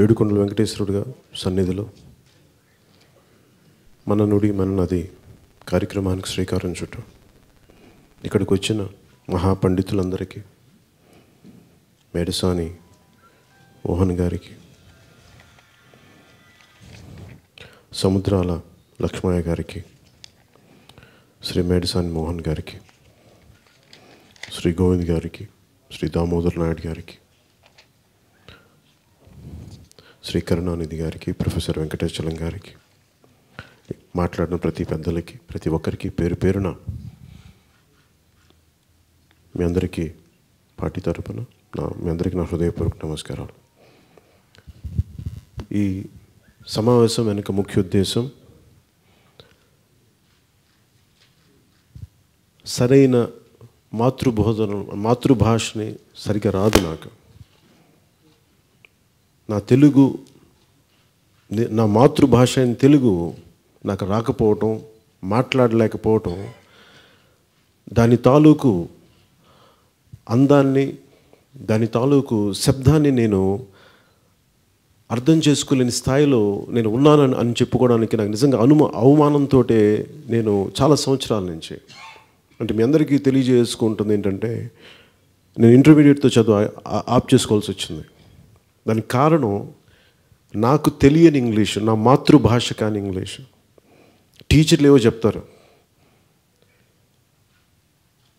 ఏడుకొండల వెంకటేశ్వరుడిగా సన్నిధిలో మన నుడి మన నది కార్యక్రమానికి శ్రీకారం చుట్టాం. ఇక్కడికి వచ్చిన మహాపండితులందరికీ, మేడసాని మోహన్ గారికి, సముద్రాల లక్ష్మయ్య గారికి, శ్రీ మేడసాని మోహన్ గారికి, శ్రీ గోవింద్ గారికి, శ్రీ దామోదర్ నాయుడు గారికి, శ్రీ కరుణానిధి గారికి, ప్రొఫెసర్ వెంకటేశ్వరం గారికి, మాట్లాడిన ప్రతి పెద్దలకి, ప్రతి ఒక్కరికి పేరు పేరున మీ అందరికీ పార్టీ తరపున మీ అందరికీ నా హృదయపూర్వక నమస్కారాలు. ఈ సమావేశం వెనుక ముఖ్య ఉద్దేశం సరైన మాతృభాషని సరిగా రాదు నాకు. నా మాతృభాష అయిన తెలుగు నాకు రాకపోవటం, మాట్లాడలేకపోవటం, దాని తాలూకు అందాన్ని, దాని తాలూకు శబ్దాన్ని నేను అర్థం చేసుకోలేని స్థాయిలో నేను ఉన్నానని అని చెప్పుకోవడానికి నాకు నిజంగా అవమానంతో నేను చాలా సంవత్సరాల నుంచి, అంటే మీ అందరికీ తెలియజేసుకుంటుంది ఏంటంటే, నేను ఇంటర్మీడియట్తో చదువు ఆప్ చేసుకోవాల్సి వచ్చింది. దానికి కారణం నాకు తెలియని ఇంగ్లీషు, నా మాతృభాష కాని ఇంగ్లీషు. టీచర్లు ఏవో చెప్తారు.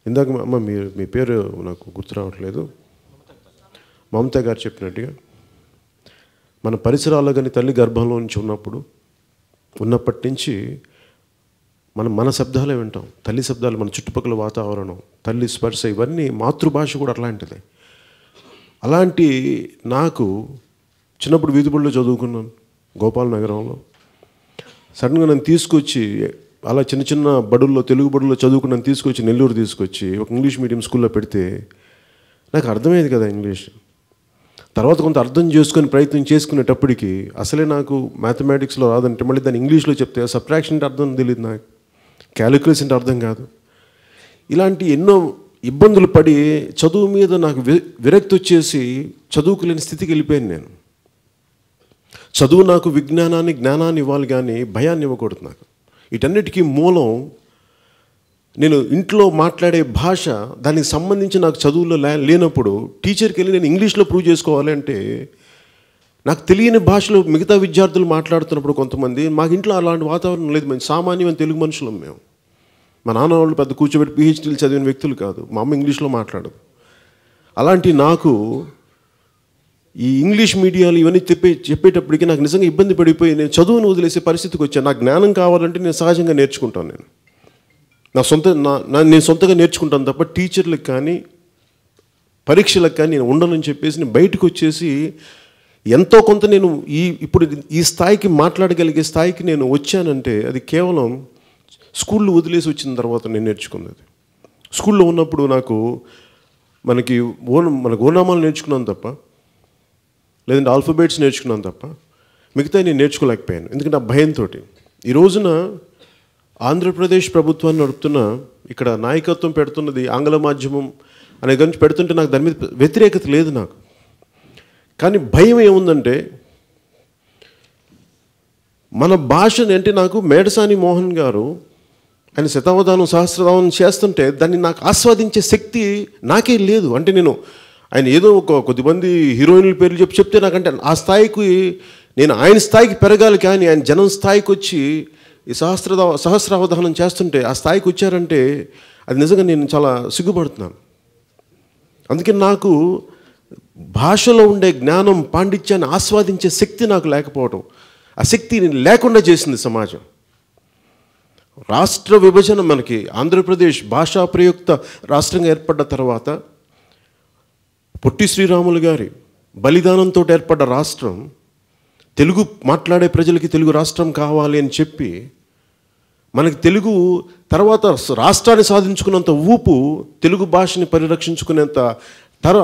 ఇందాక అమ్మ మీ పేరు నాకు గుర్తు రావట్లేదు, మమతా గారు చెప్పినట్టుగా మన పరిసరాల్లో కానీ తల్లి గర్భంలో నుంచి ఉన్నప్పటి నుంచి మన శబ్దాలే వింటాం. తల్లి శబ్దాలు, మన చుట్టుపక్కల వాతావరణం, తల్లి స్పర్శ, ఇవన్నీ మాతృభాష కూడా అట్లాంటిదే. అలాంటి నాకు చిన్నప్పుడు వీధిబడిలో చదువుకున్నాను గోపాల్ నగరంలో. సడన్గా నన్ను తీసుకొచ్చి అలా చిన్న చిన్న బడుల్లో, తెలుగు బడుల్లో చదువుకుని నన్ను తీసుకొచ్చి నెల్లూరు తీసుకొచ్చి ఒక ఇంగ్లీష్ మీడియం స్కూల్లో పెడితే నాకు అర్థమయ్యేది కదా ఇంగ్లీష్. తర్వాత కొంత అర్థం చేసుకొని ప్రయత్నం చేసుకునేటప్పటికి అసలే నాకు మ్యాథమెటిక్స్లో రాదంటే మళ్ళీ దాన్ని ఇంగ్లీష్లో చెప్తే సబ్ట్రాక్షన్ అంటే అర్థం తెలియదు నాకు, క్యాలిక్యులస్ అంటే అర్థం కాదు. ఇలాంటి ఎన్నో ఇబ్బందులు పడి చదువు మీద నాకు విరక్తి వచ్చేసి చదువుకోలేని స్థితికి వెళ్ళిపోయాను నేను. చదువు నాకు విజ్ఞానాన్ని, జ్ఞానాన్ని ఇవ్వాలి కానీ భయాన్ని ఇవ్వకూడదు నాకు. వీటన్నిటికీ మూలం నేను ఇంట్లో మాట్లాడే భాష, దానికి సంబంధించి నాకు చదువులో లేనప్పుడు టీచర్కి వెళ్ళి నేను ఇంగ్లీష్లో ప్రూవ్ చేసుకోవాలి అంటే, నాకు తెలియని భాషలో మిగతా విద్యార్థులు మాట్లాడుతున్నప్పుడు కొంతమంది, మాకు ఇంట్లో అలాంటి వాతావరణం లేదు, మేము సామాన్యమైన తెలుగు మనుషులం మేము. మా నాన్న వాళ్ళు పెద్ద కూర్చోబెట్టి పిహెచ్డీలు చదివిన వ్యక్తులు కాదు, మా అమ్మ ఇంగ్లీష్లో మాట్లాడదు. అలాంటి నాకు ఈ ఇంగ్లీష్ మీడియాలు ఇవన్నీ చెప్పేటప్పటికి నాకు నిజంగా ఇబ్బంది పడిపోయి నేను చదువును వదిలేసే పరిస్థితికి వచ్చాను. నాకు జ్ఞానం కావాలంటే నేను సహజంగా నేర్చుకుంటాను. నేను సొంతంగా నేర్చుకుంటాను తప్ప టీచర్లకు కానీ పరీక్షలకు కానీ నేను ఉండనని చెప్పేసి నేను బయటకు వచ్చేసి ఎంతో కొంత నేను ఇప్పుడు ఈ స్థాయికి, మాట్లాడగలిగే స్థాయికి నేను వచ్చానంటే అది కేవలం స్కూల్లో వదిలేసి వచ్చిన తర్వాత నేను నేర్చుకున్నది. స్కూల్లో ఉన్నప్పుడు మనకు ఓనామాలు నేర్చుకున్నాను తప్ప, లేదంటే ఆల్ఫాబెట్స్ నేర్చుకున్నాను తప్ప మిగతా నేను నేర్చుకోలేకపోయాను. ఎందుకంటే ఆ భయంతో. ఈ రోజున ఆంధ్రప్రదేశ్ ప్రభుత్వాన్ని నడుపుతున్న, ఇక్కడ నాయకత్వం పెడుతున్నది ఆంగ్ల మాధ్యమం అనే గురించి పెడుతుంటే నాకు దాని మీద వ్యతిరేకత లేదు నాకు. కానీ భయం ఏముందంటే, మన భాషని, అంటే నాకు మేడసాని మోహన్ గారు ఆయన శతావధానం, సహస్రధానం చేస్తుంటే దాన్ని నాకు ఆస్వాదించే శక్తి నాకే లేదు. అంటే ఆయన ఏదో కొద్దిమంది హీరోయిన్ల పేర్లు చెప్తే నాకంటే ఆ స్థాయికి నేను ఆయన స్థాయికి పెరగాలి, కానీ ఆయన జనం స్థాయికి వచ్చి ఈ సహస్రావధానం చేస్తుంటే ఆ స్థాయికి వచ్చారంటే అది నిజంగా నేను చాలా సిగ్గుపడుతున్నాను. అందుకే నాకు భాషలో ఉండే జ్ఞానం, పాండిత్యాన్ని ఆస్వాదించే శక్తి నాకు లేకపోవడం, ఆ శక్తి లేకుండా చేసింది సమాజం. రాష్ట్ర విభజన, మనకి ఆంధ్రప్రదేశ్ భాషా ప్రయుక్త రాష్ట్రంగా ఏర్పడ్డ తర్వాత పొట్టి శ్రీరాములు గారి బలిదానంతో ఏర్పడ్డ రాష్ట్రం, తెలుగు మాట్లాడే ప్రజలకి తెలుగు రాష్ట్రం కావాలి అని చెప్పి మనకి తెలుగు తర్వాత రాష్ట్రాన్ని సాధించుకున్నంత ఊపు తెలుగు భాషని పరిరక్షించుకునేంత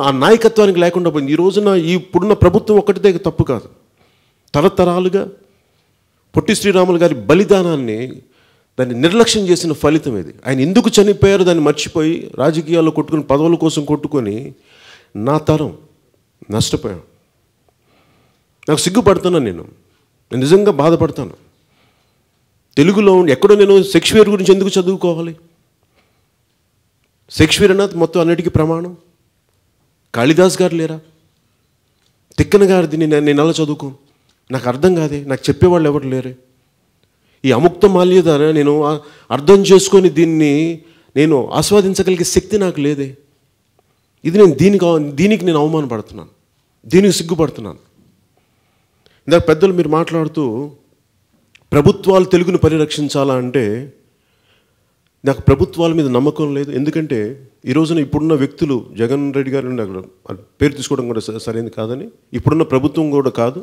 ఆ నాయకత్వానికి లేకుండా పోయింది. ఈ రోజున ఇప్పుడున్న ప్రభుత్వం ఒక్కటిదే తప్పు కాదు, తరతరాలుగా పొట్టి శ్రీరాములు గారి బలిదానాన్ని, దాన్ని నిర్లక్ష్యం చేసిన ఫలితం ఇది. ఆయన ఎందుకు చనిపోయారో దాన్ని మర్చిపోయి రాజకీయాల్లో కొట్టుకుని, పదవుల కోసం కొట్టుకొని నా తరం నష్టపోయాం. నాకు సిగ్గుపడుతున్నాను, నేను నిజంగా బాధపడతాను. తెలుగులో ఎక్కడో నేను షేక్స్పియర్ గురించి ఎందుకు చదువుకోవాలి? షేక్స్పియర్ అన్నది మొత్తం అన్నిటికీ ప్రమాణం. కాళిదాస్ గారు లేరా? తిక్కన గారిది నేను అలా చదువుకోను, నాకు అర్థం కాదే, నాకు చెప్పేవాళ్ళు ఎవరు లేరే. ఈ అముక్త మాల్యద నేను అర్థం చేసుకొని దీన్ని నేను ఆస్వాదించగలిగే శక్తి నాకు లేదే. ఇది నేను దీనికి నేను అవమానపడుతున్నాను, దీనికి సిగ్గుపడుతున్నాను. ఇందాక పెద్దలు మీరు మాట్లాడుతూ ప్రభుత్వాలు తెలుగును పరిరక్షించాలా అంటే నాకు ప్రభుత్వాల మీద నమ్మకం లేదు. ఎందుకంటే ఈ రోజున ఇప్పుడున్న వ్యక్తులు, జగన్ రెడ్డి గారు పేరు తీసుకోవడం కూడా సరైనది కాదని, ఇప్పుడున్న ప్రభుత్వం కూడా కాదు,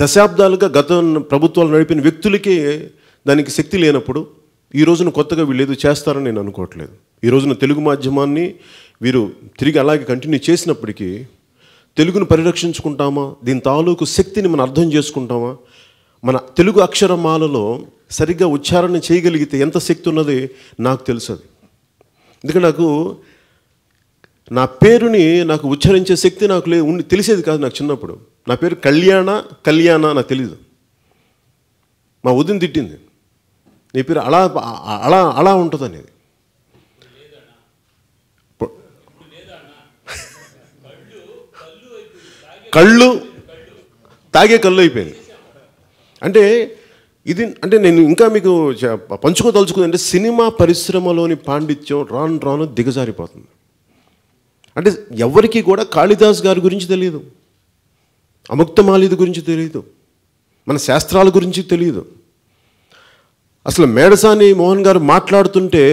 దశాబ్దాలుగా గత ప్రభుత్వాలు నడిపిన వ్యక్తులకే దానికి శక్తి లేనప్పుడు ఈ రోజున కొత్తగా వీళ్ళు ఏదో చేస్తారని నేను అనుకోవట్లేదు. ఈ రోజున తెలుగు మాధ్యమాన్ని వీరు తిరిగి అలాగే కంటిన్యూ చేసినప్పటికీ తెలుగును పరిరక్షించుకుంటామా, దీని తాలూకు శక్తిని మనం అర్థం చేసుకుంటామా, మన తెలుగు అక్షరమాలలో సరిగ్గా ఉచ్చారణ చేయగలిగితే ఎంత శక్తి ఉన్నది నాకు తెలుసు. అది ఎందుకంటే నా పేరుని నాకు ఉచ్చరించే శక్తి నాకు తెలిసేది కాదు. నాకు చిన్నప్పుడు నా పేరు కళ్యాణ నాకు తెలీదు. మా వదిన తిట్టింది, నీ పేరు అలా అలా అలా ఉంటుంది అనేది. కళ్ళు తాగే కళ్ళు అయిపోయింది. అంటే నేను ఇంకా మీకు పంచుకోదలుచుకుంది అంటే సినిమా పరిశ్రమలోని పాండిత్యం రాను రాను దిగజారిపోతుంది. అంటే ఎవరికి కూడా కాళిదాస్ గారి గురించి తెలియదు, అముక్తమాల్యద గురించి తెలియదు, మన శాస్త్రాల గురించి తెలియదు. అసలు మేడసాని మోహన్ గారు మాట్లాడుతుంటే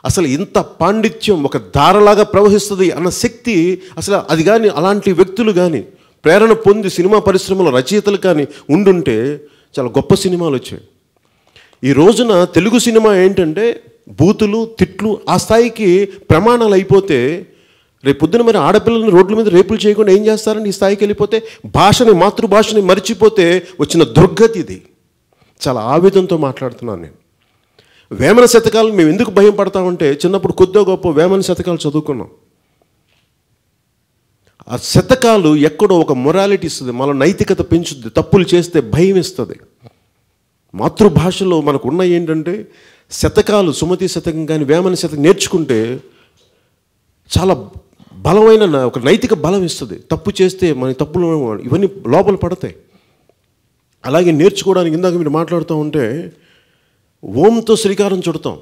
అసలు ఇంత పాండిత్యం ఒక ధారలాగా ప్రవహిస్తుంది అన్న శక్తి అసలు అది కానీ అలాంటి వ్యక్తులు కానీ ప్రేరణ పొంది సినిమా పరిశ్రమలో రచయితలు కానీ ఉండుంటే చాలా గొప్ప సినిమాలు వచ్చాయి. ఈ రోజున తెలుగు సినిమా ఏంటంటే బూతులు తిట్లు ఆ స్థాయికి ప్రమాణాలు అయిపోతే రేపు పొద్దున మరి ఆడపిల్లలను రోడ్ల మీద రేపులు చేయకుండా ఏం చేస్తారండి? ఈ స్థాయికి వెళ్ళిపోతే మాతృభాషని మర్చిపోతే వచ్చిన దుర్గతి ఇది. చాలా ఆవేదనతో మాట్లాడుతున్నాను నేను. వేమన శతకాలు మేము ఎందుకు భయం పడతామంటే చిన్నప్పుడు కొద్దిగా గొప్ప వేమన శతకాలు చదువుకున్నాం. ఆ శతకాలు ఎక్కడో ఒక మొరాలిటీ ఇస్తుంది, మన నైతికత పెంచుద్ది, తప్పులు చేస్తే భయం ఇస్తుంది. మాతృభాషలో మనకు ఉన్న ఏంటంటే శతకాలు, సుమతి శతకం కానీ వేమన శతకం నేర్చుకుంటే చాలా బలమైన ఒక నైతిక బలం ఇస్తుంది. తప్పు చేస్తే మన తప్పులు ఇవన్నీ లోపల పడతాయి. అలాగే నేర్చుకోవడానికి ఇందాక మీరు మాట్లాడుతూ ఉంటే ఓంతో శ్రీకారం చుడతాం.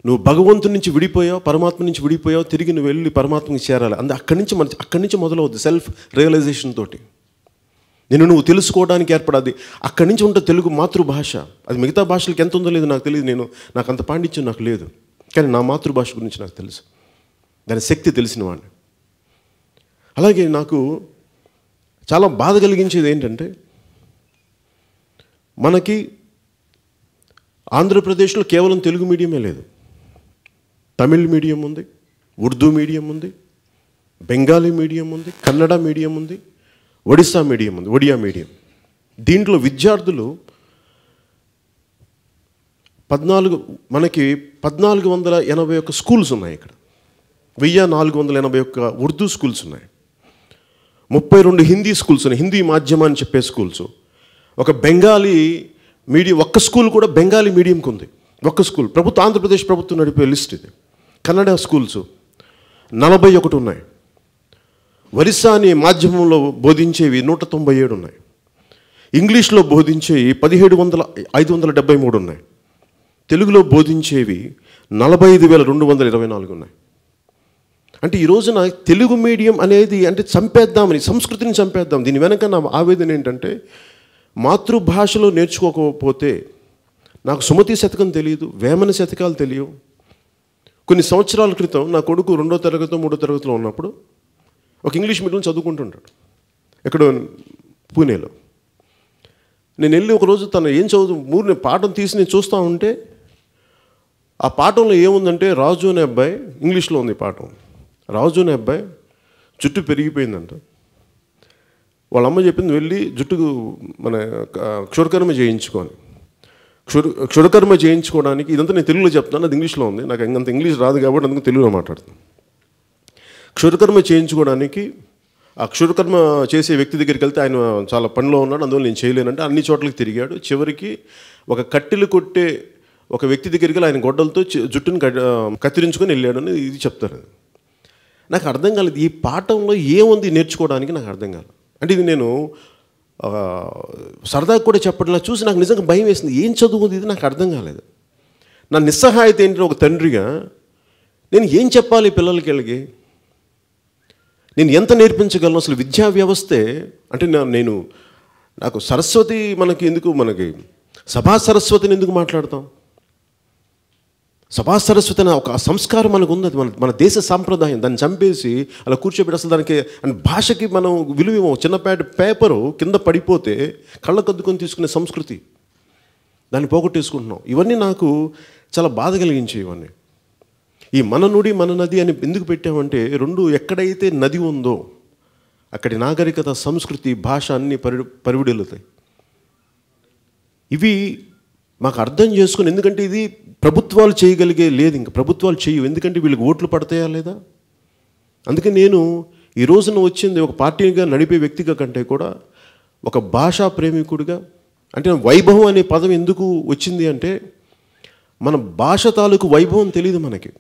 నువ్వు భగవంతుడి నుంచి విడిపోయావు, పరమాత్మ నుంచి విడిపోయావు, తిరిగి నువ్వు వెళ్ళి పరమాత్మకి చేరాలి. అక్కడి నుంచి మొదలవుద్ది సెల్ఫ్ రియలైజేషన్ తోటి. నువ్వు తెలుసుకోవడానికి ఏర్పడాది. అక్కడి నుంచి ఉంటే తెలుగు మాతృభాష. అది మిగతా భాషలకు ఎంత ఉందో లేదో నాకు తెలియదు, నాకు అంత పాండిత్యం నాకు లేదు. కానీ నా మాతృభాష గురించి నాకు తెలుసు, దాని శక్తి తెలిసిన వాడిని. అలాగే నాకు చాలా బాధ కలిగించేది ఏంటంటే మనకి ఆంధ్రప్రదేశ్లో కేవలం తెలుగు మీడియమే లేదు, తమిళ్ మీడియం ఉంది, ఉర్దూ మీడియం ఉంది, బెంగాలీ మీడియం ఉంది, కన్నడ మీడియం ఉంది, ఒడిస్సా మీడియం ఉంది, ఒడియా మీడియం. దీంట్లో విద్యార్థులు 1481 స్కూల్స్ ఉన్నాయి. ఇక్కడ 1481 ఉర్దూ స్కూల్స్ ఉన్నాయి, 32 హిందీ స్కూల్స్ ఉన్నాయి, హిందీ మాధ్యమాన్ని చెప్పే స్కూల్స్. ఒక బెంగాలీ మీడియం ఒక్క స్కూల్ కూడా బెంగాలీ మీడియంకి ఉంది, ఒక్క స్కూల్. ఆంధ్రప్రదేశ్ ప్రభుత్వం నడిపే లిస్ట్ ఇది. కన్నడ స్కూల్స్ 41 ఉన్నాయి. ఒరిస్సా అనే మాధ్యమంలో బోధించేవి 197 ఉన్నాయి. ఇంగ్లీష్లో బోధించేవి 573 ఉన్నాయి. తెలుగులో బోధించేవి 45,224 ఉన్నాయి. అంటే ఈ రోజున తెలుగు మీడియం అనేది అంటే చంపేద్దామని, సంస్కృతిని చంపేద్దాం. దీని వెనక నా ఆవేదన ఏంటంటే మాతృభాషలో నేర్చుకోకపోతే నాకు సుమతి శతకం తెలియదు, వేమన శతకాలు తెలియవు. కొన్ని సంవత్సరాల క్రితం నా కొడుకు 2వ తరగతి 3వ తరగతిలో ఉన్నప్పుడు ఒక ఇంగ్లీష్ మీడియం చదువుకుంటుంటాడు ఎక్కడో పూణేలో. నేను వెళ్ళి ఒకరోజు తను ఏం పాఠం తీసి నేను చూస్తూ ఉంటే ఆ పాఠంలో ఏముందంటే రాజు అనే అబ్బాయి, ఇంగ్లీష్లో ఉంది పాఠం, రాజు అనే అబ్బాయి జుట్టు పెరిగిపోయిందంట. వాళ్ళ అమ్మ చెప్పింది వెళ్ళి జుట్టుకు మన క్షురకర్మ చేయించుకొని. క్షురకర్మ చేయించుకోవడానికి, ఇదంతా నేను తెలుగులో చెప్తాను, అది ఇంగ్లీష్లో ఉంది, నాకు అంత ఇంగ్లీష్ రాదు కాబట్టి అందుకు తెలుగులో మాట్లాడుతాను. క్షురకర్మ చేయించుకోవడానికి ఆ క్షురకర్మ చేసే వ్యక్తి దగ్గరికి వెళ్తే ఆయన చాలా పనిలో ఉన్నాడు, అందువల్ల నేను చేయలేనంటే అన్ని చోట్లకి తిరిగాడు. చివరికి ఒక కట్టెలు కొట్టే ఒక వ్యక్తి దగ్గరికి వెళ్ళి ఆయన గొడ్డలతో జుట్టుని కత్తిరించుకొని వెళ్ళాడని ఇది చెప్తారు. నాకు అర్థం కాలేదు ఈ పాఠంలో ఏముంది నేర్చుకోవడానికి, నాకు అర్థం కాలేదు. అంటే ఇది నేను సరదాగా కూడా చెప్పట్లా, చూసి నాకు నిజంగా భయం వేసింది. ఏం చదువుకుంది ఇది నాకు అర్థం కాలేదు. నా నిస్సహాయత ఏంటంటే ఒక తండ్రిగా నేను ఏం చెప్పాలి పిల్లలకి వెళ్ళి, నేను ఎంత నేర్పించగలను? అసలు విద్యా వ్యవస్థే అంటే నాకు సరస్వతి మనకి సభా సరస్వతిని ఎందుకు మాట్లాడతాం? సభా సరస్వతి అనే ఒక సంస్కారం మనకు ఉంది, అది మన దేశ సాంప్రదాయం. దాన్ని చంపేసి అలా కూర్చోబెట్టి అసలు దానికి భాషకి మనం విలువ చిన్నపాటి పేపరు కింద పడిపోతే కళ్ళకద్దుకొని తీసుకునే సంస్కృతి, దాన్ని పోగొట్టేసుకుంటున్నాం. ఇవన్నీ నాకు చాలా బాధ కలిగించే. ఇవన్నీ ఈ మన నుడి మన నది అని ఎందుకు పెట్టామంటే, రెండు ఎక్కడైతే నది ఉందో అక్కడి నాగరికత, సంస్కృతి, భాష అన్నీ పరివిడులుతాయి. ఇవి మాకు అర్థం చేసుకుని, ఎందుకంటే ఇది ప్రభుత్వాలు చేయగలిగే లేదు, ఇంకా ప్రభుత్వాలు చేయవు. ఎందుకంటే వీళ్ళకి ఓట్లు పడతాయా లేదా? అందుకే నేను ఈ రోజున వచ్చింది ఒక పార్టీగా నడిపే వ్యక్తిగా కంటే కూడా ఒక భాషా ప్రేమికుడిగా. అంటే వైభవం అనే పదం ఎందుకు వచ్చింది అంటే, మన భాష తాలూకు వైభవం తెలియదు మనకి.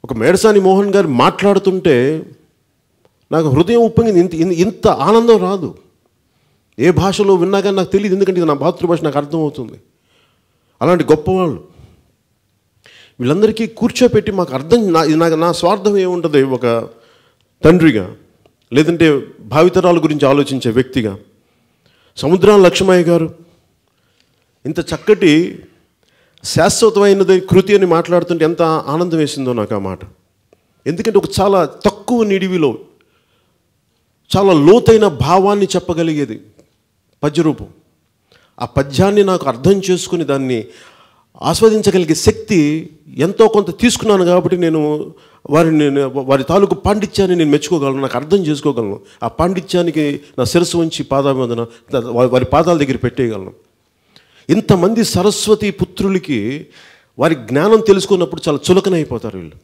ఒక మేడసాని మోహన్ గారు మాట్లాడుతుంటే నాకు హృదయం ఉప్పొంగింది. ఇంత ఆనందం రాదు ఏ భాషలో విన్నా కానీ, నాకు తెలియదు. ఎందుకంటే ఇది నా మాతృభాష, నాకు అర్థమవుతుంది. అలాంటి గొప్పవాళ్ళు వీళ్ళందరికీ కూర్చోపెట్టి మాకు నా స్వార్థం ఏముంటుంది ఒక తండ్రిగా, లేదంటే భావితరాల గురించి ఆలోచించే వ్యక్తిగా. సముద్రాల లక్ష్మయ్య గారు ఇంత చక్కటి శాశ్వతమైనది కృతి అని మాట్లాడుతుంటే ఎంత ఆనందం వేసిందో నాకు ఆ మాట. ఎందుకంటే ఒక చాలా తక్కువ నిడివిలో చాలా లోతైన భావాన్ని చెప్పగలిగేది పద్యరూపం. ఆ పద్యాన్ని నాకు అర్థం చేసుకుని దాన్ని ఆస్వాదించగలిగే శక్తి ఎంతో కొంత తీసుకున్నాను. కాబట్టి నేను వారి తాలూకు పాండిత్యాన్ని నేను మెచ్చుకోగలను, నాకు అర్థం చేసుకోగలను. ఆ పాండిత్యానికి నా శిరస్సు వంచి పాదాభివందన వారి పాదాల దగ్గర పెట్టేయగలను. ఇంతమంది సరస్వతి పుత్రులకి వారి జ్ఞానం తెలుసుకున్నప్పుడు చాలా చులకనైపోతారు వీళ్ళు.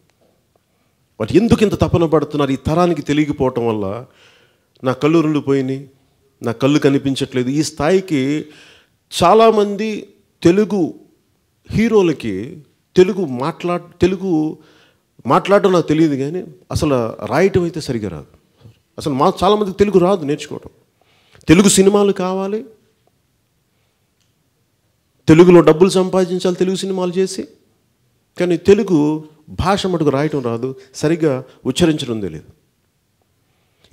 వారు ఎందుకు ఇంత తపన పడుతున్నారు ఈ తరానికి తెలియకపోవటం వల్ల నా కళ్ళు రుండిపోయినాయి, నా కళ్ళు కనిపించట్లేదు. ఈ స్థాయికి చాలామంది తెలుగు హీరోలకి తెలుగు మాట్లాడటం నాకు తెలియదు, కానీ అసలు రాయటం అయితే సరిగా రాదు. అసలు చాలామందికి తెలుగు రాదు నేర్చుకోవడం. తెలుగు సినిమాలు కావాలి, తెలుగులో డబ్బులు సంపాదించాలి తెలుగు సినిమాలు చేసి, కానీ తెలుగు భాష మటుకు రాయటం రాదు, సరిగ్గా ఉచ్చరించడం తెలియదు.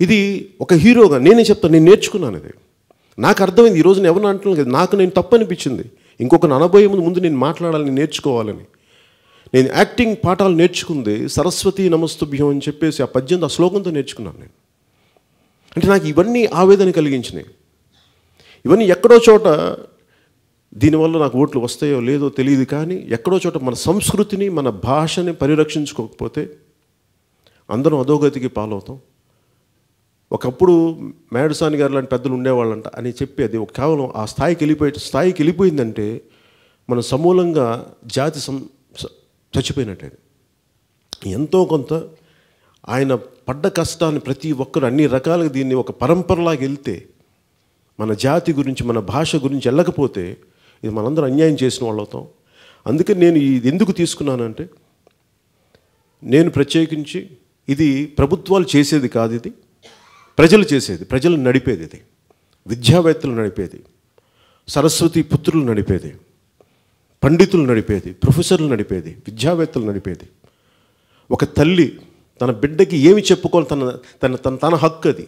ఇది ఒక హీరోగా నేనే చెప్తాను, నేను నేర్చుకున్నాను. ఇది నాకు అర్థమైంది. ఈరోజు నేను ఎవరిని అంటున్నాను కదా, నాకు నేను తప్పు అనిపించింది. ఇంకొక అనబోయే ముందు నేను మాట్లాడాలని, నేర్చుకోవాలని. నేను యాక్టింగ్ పాఠాలు నేర్చుకుంది సరస్వతి నమస్తుభ్యం అని చెప్పేసి ఆ 18 శ్లోకంతో నేర్చుకున్నాను నేను. అంటే నాకు ఇవన్నీ ఆవేదన కలిగించినాయి. ఇవన్నీ ఎక్కడో చోట దీనివల్ల నాకు ఓట్లు వస్తాయో లేదో తెలియదు, కానీ ఎక్కడో చోట మన సంస్కృతిని, మన భాషని పరిరక్షించుకోకపోతే అందరం అధోగతికి పాలవుతాం. ఒకప్పుడు మేడసాని గారు లాంటి పెద్దలు ఉండేవాళ్ళంట అని చెప్పి అది కేవలం ఆ స్థాయికి వెళ్ళిపోయిందంటే మన సమూలంగా జాతి చచ్చిపోయినట్టే. ఎంతో కొంత ఆయన పడ్డ కష్టాన్ని ప్రతి ఒక్కరు అన్ని రకాలుగా దీన్ని ఒక పరంపరలాగా వెళ్తే, మన జాతి గురించి, మన భాష గురించి వెళ్ళకపోతే ఇది మనందరం అన్యాయం చేసిన వాళ్ళు అవుతాం. అందుకే నేను ఇది ఎందుకు తీసుకున్నానంటే, నేను ప్రత్యేకించి ఇది ప్రభుత్వాలు చేసేది కాదు, ఇది ప్రజలు చేసేది, ప్రజలు నడిపేది, ఇది విద్యావేత్తలు నడిపేది, సరస్వతి పుత్రులు నడిపేది, పండితులు నడిపేది, ప్రొఫెసర్లు నడిపేది, విద్యావేత్తలు నడిపేది. ఒక తల్లి తన బిడ్డకి ఏమి చెప్పుకోవాలి, తన హక్కు అది.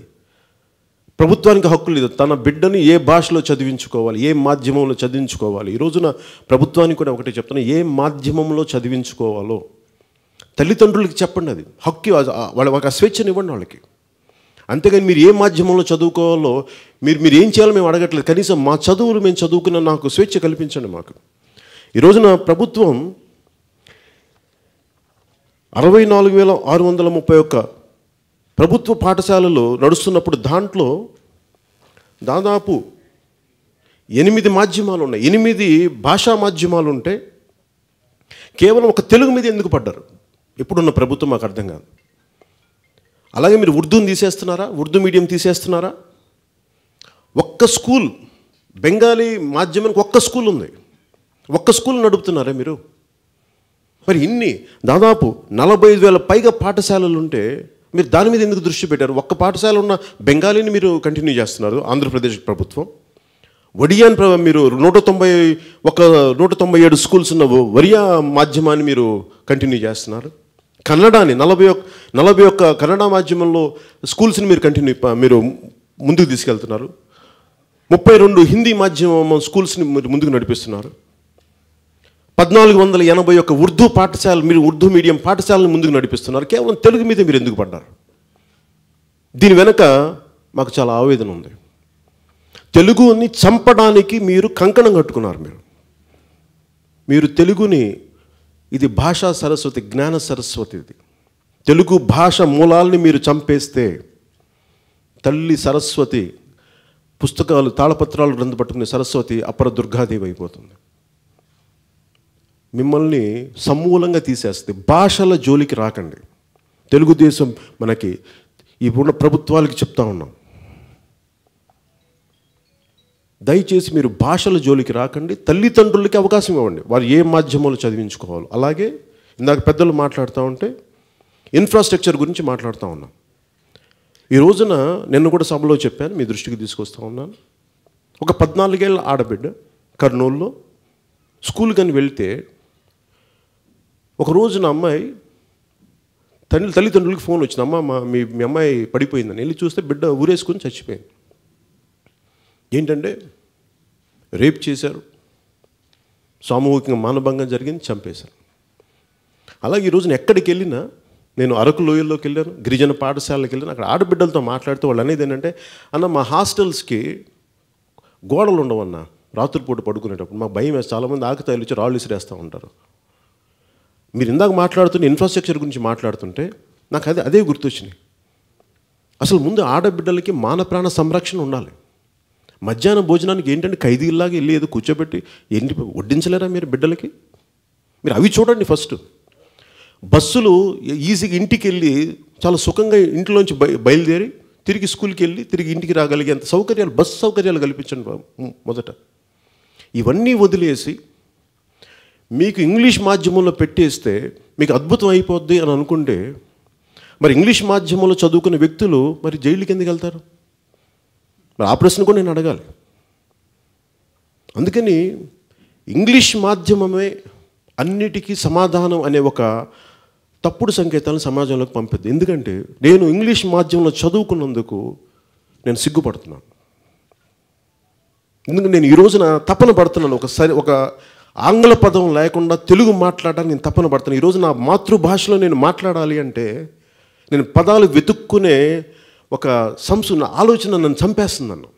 ప్రభుత్వానికి హక్కు లేదు. తన బిడ్డని ఏ భాషలో చదివించుకోవాలి, ఏ మాధ్యమంలో చదివించుకోవాలి. ఈ రోజున ప్రభుత్వానికి కూడా ఒకటే చెప్తున్నా, ఏ మాధ్యమంలో చదివించుకోవాలో తల్లిదండ్రులకి చెప్పండి. అది హక్కు, వాళ్ళకి ఆ స్వేచ్ఛను ఇవ్వండి వాళ్ళకి. అంతేగాని మీరు ఏ మాధ్యమంలో చదువుకోవాలో మీరు ఏం చేయాలో మేము అడగట్లేదు. కనీసం మా చదువులు మేము చదువుకున్న నాకు స్వేచ్ఛ కల్పించండి మాకు. ఈ రోజున ప్రభుత్వం 64,631 ప్రభుత్వ పాఠశాలలు నడుస్తున్నప్పుడు దాంట్లో దాదాపు 8 మాధ్యమాలు ఉన్నాయి, 8 భాషా మాధ్యమాలు ఉంటే కేవలం ఒక తెలుగు మీద ఎందుకు పడ్డారు? ఇప్పుడున్న ప్రభుత్వం మాకు అర్థం కాదు. అలాగే మీరు ఉర్దూని తీసేస్తున్నారా? ఉర్దూ మీడియం తీసేస్తున్నారా? ఒక్క స్కూల్ బెంగాలీ మాధ్యమానికి ఒక్క స్కూల్ ఉంది. ఒక్క స్కూల్ నడుపుతున్నారా మీరు? మరి ఇన్ని దాదాపు 45,000 పైగా పాఠశాలలు ఉంటే మీరు దాని మీద ఎందుకు దృష్టి పెట్టారు? ఒక్క పాఠశాల ఉన్న బెంగాలీని మీరు కంటిన్యూ చేస్తున్నారు ఆంధ్రప్రదేశ్ ప్రభుత్వం. ఒడియాన్ మీరు 197 స్కూల్స్ ఉన్న ఒరియా మాధ్యమాన్ని మీరు కంటిన్యూ చేస్తున్నారు. కన్నడాని 41 కన్నడ మాధ్యమంలో స్కూల్స్ని మీరు ముందుకు తీసుకెళ్తున్నారు. 32 హిందీ మాధ్యమం స్కూల్స్ని మీరు ముందుకు నడిపిస్తున్నారు. 1481 ఉర్దూ పాఠశాల, మీరు ఉర్దూ మీడియం పాఠశాలను ముందుకు నడిపిస్తున్నారు. కేవలం తెలుగు మీద మీరు ఎందుకు పడ్డారు? దీని వెనక మాకు చాలా ఆవేదన ఉంది. తెలుగుని చంపడానికి మీరు కంకణం కట్టుకున్నారు. మీరు తెలుగుని, ఇది భాషా సరస్వతి, జ్ఞాన సరస్వతి. ఇది తెలుగు భాష మూలాల్ని మీరు చంపేస్తే తల్లి సరస్వతి పుస్తకాలు, తాళపత్రాలు గ్రంథ పట్టుకునే సరస్వతి అపర దుర్గాదేవి అయిపోతుంది. మిమ్మల్ని సమూలంగా తీసేస్తుంది. భాషల జోలికి రాకండి. తెలుగుదేశం మనకి ఇప్పుడున్న ప్రభుత్వాలకి చెప్తా ఉన్నాం, దయచేసి మీరు భాషల జోలికి రాకండి. తల్లిదండ్రులకి అవకాశం ఇవ్వండి, వారు ఏ మాధ్యమంలో చదివించుకోవాలి. అలాగే ఇందాక పెద్దలు మాట్లాడుతూ ఉంటే ఇన్ఫ్రాస్ట్రక్చర్ గురించి మాట్లాడుతూ ఉన్నాం. ఈ రోజున నిన్న కూడా సభలో చెప్పాను, మీ దృష్టికి తీసుకొస్తూ ఉన్నాను. ఒక 14 ఏళ్ళ ఆడబిడ్డ కర్నూలులో స్కూల్ కానీ వెళ్తే ఒక రోజున అమ్మాయి తల్లిదండ్రులకి ఫోన్ వచ్చింది, అమ్మ మీ అమ్మాయి పడిపోయిందని. వెళ్ళి చూస్తే బిడ్డ ఊరేసుకుని చచ్చిపోయింది. ఏంటంటే రేప్ చేశారు, సామూహికంగా మానభంగం జరిగింది, చంపేశారు. అలాగే ఈ రోజున ఎక్కడికి వెళ్ళినా, నేను అరకు లోయల్లోకి వెళ్ళాను, గిరిజన పాఠశాలకి వెళ్ళాను. అక్కడ ఆడబిడ్డలతో మాట్లాడితే వాళ్ళు అనేది ఏంటంటే, అన్న మా హాస్టల్స్కి గోడలు ఉండవన్న, రాత్రిపూట పడుకునేటప్పుడు మాకు భయం వేసి చాలామంది ఆకుతాయిలు వచ్చి రాళ్ళు విసిరేస్తూ ఉంటారు. మీరు ఇందాక మాట్లాడుతున్న ఇన్ఫ్రాస్ట్రక్చర్ గురించి మాట్లాడుతుంటే నాకు అదే గుర్తొచ్చినాయి. అసలు ముందు ఆడబిడ్డలకి మానప్రాణ సంరక్షణ ఉండాలి. మధ్యాహ్నం భోజనానికి ఏంటంటే ఖైదీల్లాగా వెళ్ళి ఏదో కూర్చోబెట్టి ఏంటి వడ్డించలేరా మీరు బిడ్డలకి? మీరు అవి చూడండి. ఫస్ట్ బస్సులు ఈజీగా ఇంటికి వెళ్ళి చాలా సుఖంగా ఇంట్లోంచి బయలుదేరి తిరిగి స్కూల్కి వెళ్ళి తిరిగి ఇంటికి రాగలిగేంత సౌకర్యాలు, బస్సు సౌకర్యాలు కల్పించండి మొదట. ఇవన్నీ వదిలేసి మీకు ఇంగ్లీష్ మాధ్యమంలో పెట్టేస్తే మీకు అద్భుతం అయిపోద్ది అని అనుకుంటే, మరి ఇంగ్లీష్ మాధ్యమంలో చదువుకునే వ్యక్తులు మరి జైలుకి ఎందుకు వెళ్తారు? మరి ఆ ప్రశ్న కూడా నేను అడగాలి. అందుకని ఇంగ్లీష్ మాధ్యమమే అన్నిటికీ సమాధానం అనే ఒక తప్పుడు సంకేతాలను సమాజంలోకి పంపిద్ది. ఎందుకంటే నేను ఇంగ్లీష్ మాధ్యమంలో చదువుకున్నందుకు నేను సిగ్గుపడుతున్నాను. ఎందుకంటే నేను ఈ రోజున తపన పడుతున్నాను, ఒక ఆంగ్ల పదం లేకుండా తెలుగు మాట్లాడడానికి నేను తపన పడుతున్నాను. ఈరోజు నా మాతృభాషలో నేను మాట్లాడాలి అంటే నేను పదాలు వెతుక్కునే ఒక నా ఆలోచన నన్ను చంపేస్తుంది, నన్ను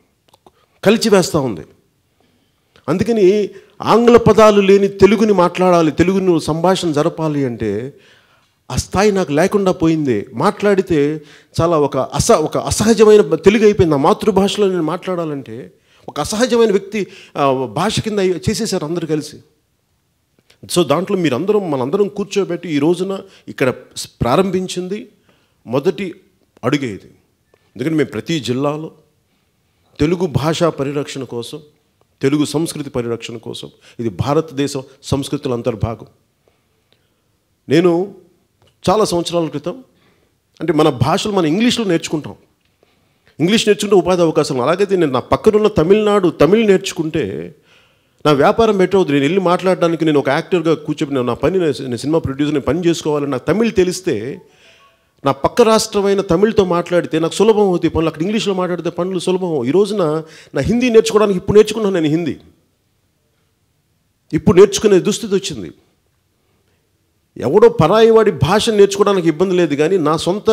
కలిచివేస్తూ ఉంది. అందుకని ఆంగ్ల పదాలు లేని తెలుగుని మాట్లాడాలి, తెలుగుని సంభాషణ జరపాలి అంటే ఆ స్థాయి నాకు లేకుండా పోయింది. మాట్లాడితే చాలా ఒక అసహజమైన తెలుగు అయిపోయింది. నా మాతృభాషలో నేను మాట్లాడాలంటే ఒక అసహజమైన వ్యక్తి భాష కింద చేసేసారు అందరూ కలిసి. సో దాంట్లో మనందరం కూర్చోబెట్టి ఈ రోజున ఇక్కడ ప్రారంభించింది మొదటి అడుగే ఇది. ఎందుకంటే మేము ప్రతి జిల్లాలో తెలుగు భాషా పరిరక్షణ కోసం, తెలుగు సంస్కృతి పరిరక్షణ కోసం, ఇది భారతదేశ సంస్కృతుల అంతర్భాగం. నేను చాలా సంవత్సరాల క్రితం అంటే మన భాషలు మనం ఇంగ్లీష్లో నేర్చుకుంటాం. ఇంగ్లీష్ నేర్చుకుంటే ఉపాధి అవకాశాలు. అలాగైతే నేను నా పక్కనున్న తమిళ్ నేర్చుకుంటే నా వ్యాపారం బెటర్ అవుతుంది. నేను వెళ్ళి మాట్లాడడానికి, నేను ఒక యాక్టర్గా కూర్చొని నా పని, నేను సినిమా ప్రొడ్యూసర్, నేను పని చేసుకోవాలని నాకు తమిళ్ తెలిస్తే నా పక్క రాష్ట్రమైన తమిళ్తో మాట్లాడితే నాకు సులభం అవుతాయి పనులు. అక్కడ ఇంగ్లీష్లో మాట్లాడితే పనులు సులభం. ఈ రోజున నా హిందీ నేర్చుకోవడానికి ఇప్పుడు నేర్చుకున్నాను. నేను హిందీ ఇప్పుడు నేర్చుకునే దుస్థితి వచ్చింది. ఎవడో పరాయి వాడి భాష నేర్చుకోవడానికి ఇబ్బంది లేదు, కానీ నా సొంత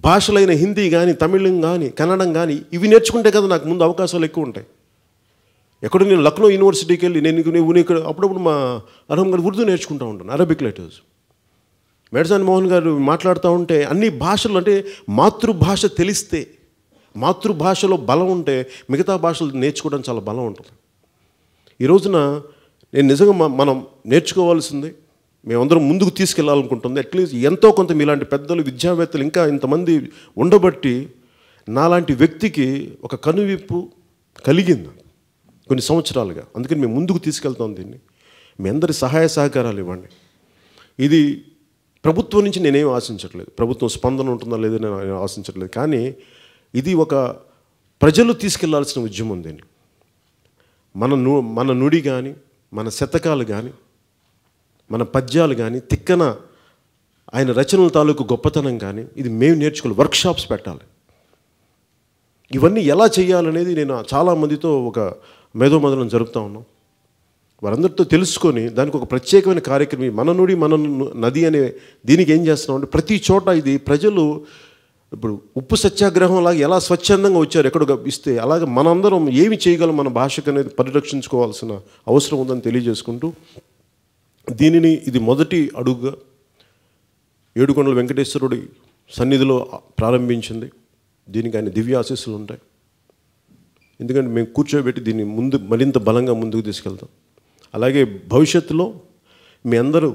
భాషలైన హిందీ కానీ, తమిళం కానీ, కన్నడం కానీ ఇవి నేర్చుకుంటే కదా నాకు ముందు అవకాశాలు ఎక్కువ ఉంటాయి. ఎక్కడో నేను లక్నో యూనివర్సిటీకి వెళ్ళి నేను ఇక్కడ అప్పుడప్పుడు మా అర్హం గారు ఉర్దూ నేర్చుకుంటూ ఉంటాను, అరబిక్ లెటర్స్. మేడసాని మోహన్ గారు మాట్లాడుతూ ఉంటే అన్ని భాషలు అంటే మాతృభాష తెలిస్తే, మాతృభాషలో బలం ఉంటే మిగతా భాషలు నేర్చుకోవడం చాలా బలం ఉంటుంది. ఈ రోజున నేను నిజంగా మనం నేర్చుకోవాల్సింది మేమందరం ముందుకు తీసుకెళ్ళాలనుకుంటుంది. అట్లీస్ట్ ఎంతో కొంత మీలాంటి పెద్దలు విద్యావేత్తలు ఇంకా ఇంతమంది ఉండబట్టి నాలాంటి వ్యక్తికి ఒక కనువిప్పు కలిగింది కొన్ని సంవత్సరాలుగా. అందుకని మేము ముందుకు తీసుకెళ్తాం దీన్ని. మీ అందరి సహాయ సహకారాలు ఇవ్వండి. ఇది ప్రభుత్వం నుంచి నేనేం ఆశించట్లేదు, ప్రభుత్వం స్పందన ఉంటుందా లేదని నేను ఆశించట్లేదు. కానీ ఇది ఒక ప్రజలు తీసుకెళ్లాల్సిన ఉద్యమం. దీన్ని మన నుడి కానీ, మన శతకాలు కానీ, మన పద్యాలు కానీ, తిక్కన ఆయన రచనల తాలూకు గొప్పతనం కానీ ఇది మేము నేర్చుకోవాలి. వర్క్షాప్స్ పెట్టాలి. ఇవన్నీ ఎలా చేయాలనేది నేను చాలామందితో ఒక మేధోమథనం జరుపుతూ ఉన్నాం. వారందరితో తెలుసుకొని దానికి ఒక ప్రత్యేకమైన కార్యక్రమం మన నుడి మన నది అనే దీనికి ఏం చేస్తున్నామంటే ప్రతి చోట ఇది ప్రజలు ఇప్పుడు ఉప్పు సత్యాగ్రహం లాగా ఎలా స్వచ్ఛందంగా వచ్చారు ఎక్కడో ఇస్తే అలాగే మనందరం ఏమి చేయగలం మన భాషకు అనేది పరిరక్షించుకోవాల్సిన అవసరం ఉందని తెలియజేసుకుంటూ దీనిని ఇది మొదటి అడుగుగా ఏడుకొండల వెంకటేశ్వరుడి సన్నిధిలో ప్రారంభించింది. దీనికి ఆయన దివ్య ఆశీస్సులు ఉంటాయి. ఎందుకంటే మేము కూర్చోబెట్టి దీన్ని ముందు మరింత బలంగా ముందుకు తీసుకెళ్తాం. అలాగే భవిష్యత్తులో మీ అందరూ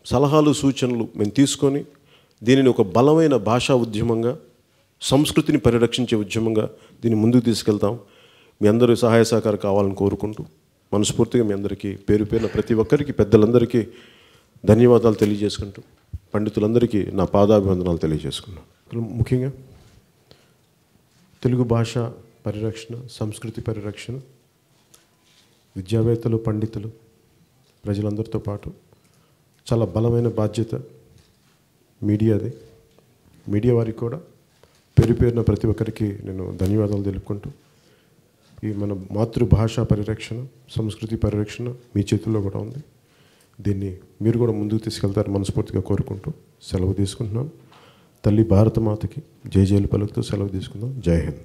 సలహాలు సూచనలు మేము తీసుకొని దీనిని ఒక బలమైన భాషా ఉద్యమంగా, సంస్కృతిని పరిరక్షించే ఉద్యమంగా దీన్ని ముందుకు తీసుకెళ్తాం. మీ అందరూ సహాయ సహకారం కావాలని కోరుకుంటూ మనస్ఫూర్తిగా మీ అందరికీ పేరు పేరున ప్రతి ఒక్కరికి పెద్దలందరికీ ధన్యవాదాలు తెలియజేసుకుంటూ పండితులందరికీ నా పాదాభివందనాలు తెలియజేసుకున్నాను. ముఖ్యంగా తెలుగు భాష పరిరక్షణ, సంస్కృతి పరిరక్షణ విద్యావేత్తలు, పండితులు, ప్రజలందరితో పాటు చాలా బలమైన బాధ్యత మీడియాది. మీడియా వారికి కూడా పేరు పేరున ప్రతి ఒక్కరికి నేను ధన్యవాదాలు తెలుపుకుంటూ ఈ మన మాతృభాష పరిరక్షణ, సంస్కృతి పరిరక్షణ మీ చేతుల్లో కూడా ఉంది. దీన్ని మీరు కూడా ముందుకు తీసుకెళ్తారు మనస్ఫూర్తిగా కోరుకుంటూ సెలవు తీసుకుంటున్నాను. తల్లి భారతమాతకి జై జైలు పలుకుతూ సెలవు తీసుకుందాం. జై హింద్.